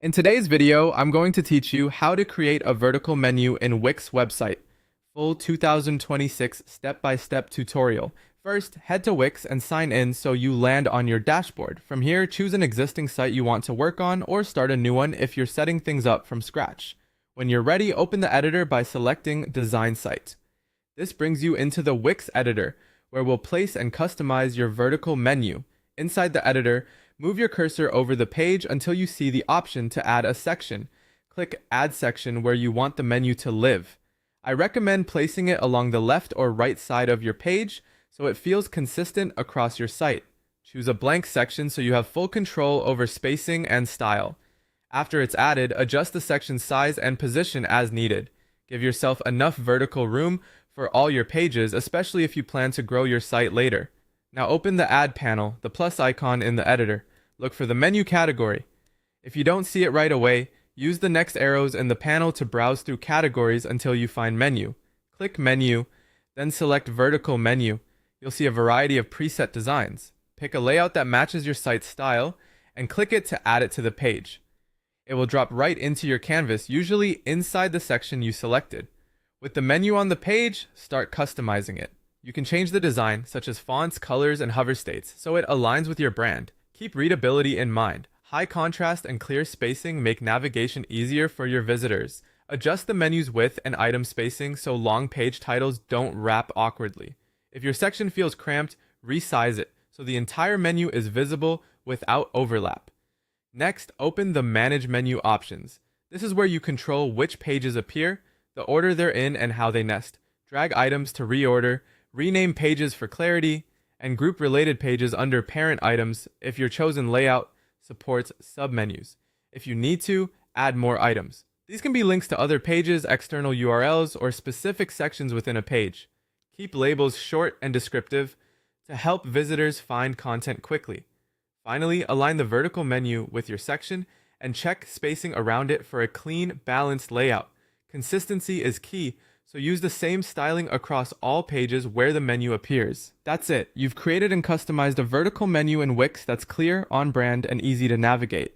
In today's video, I'm going to teach you how to create a vertical menu in Wix website. Full 2026 step-by-step tutorial. First, head to Wix and sign in so you land on your dashboard. From here, choose an existing site you want to work on or start a new one if you're setting things up from scratch. When you're ready, open the editor by selecting Design Site. This brings you into the Wix editor, where we'll place and customize your vertical menu. Inside the editor, move your cursor over the page until you see the option to add a section. Click Add Section where you want the menu to live. I recommend placing it along the left or right side of your page so it feels consistent across your site. Choose a blank section so you have full control over spacing and style. After it's added, adjust the section size and position as needed. Give yourself enough vertical room for all your pages, especially if you plan to grow your site later. Now open the Add panel, the plus icon in the editor. Look for the menu category. If you don't see it right away, use the next arrows in the panel to browse through categories until you find Menu. Click Menu, then select Vertical Menu. You'll see a variety of preset designs. Pick a layout that matches your site's style and click it to add it to the page. It will drop right into your canvas, usually inside the section you selected. With the menu on the page, start customizing it. You can change the design, such as fonts, colors, and hover states, so it aligns with your brand. Keep readability in mind. High contrast and clear spacing make navigation easier for your visitors. Adjust the menu's width and item spacing so long page titles don't wrap awkwardly. If your section feels cramped, resize it so the entire menu is visible without overlap. Next, open the Manage Menu options. This is where you control which pages appear, the order they're in, and how they nest. Drag items to reorder, rename pages for clarity, and group related pages under parent items if your chosen layout supports submenus. If you need to, add more items. These can be links to other pages, external URLs, or specific sections within a page. Keep labels short and descriptive to help visitors find content quickly. Finally, align the vertical menu with your section and check spacing around it for a clean, balanced layout. Consistency is key, so use the same styling across all pages where the menu appears. That's it. You've created and customized a vertical menu in Wix that's clear, on brand, and easy to navigate.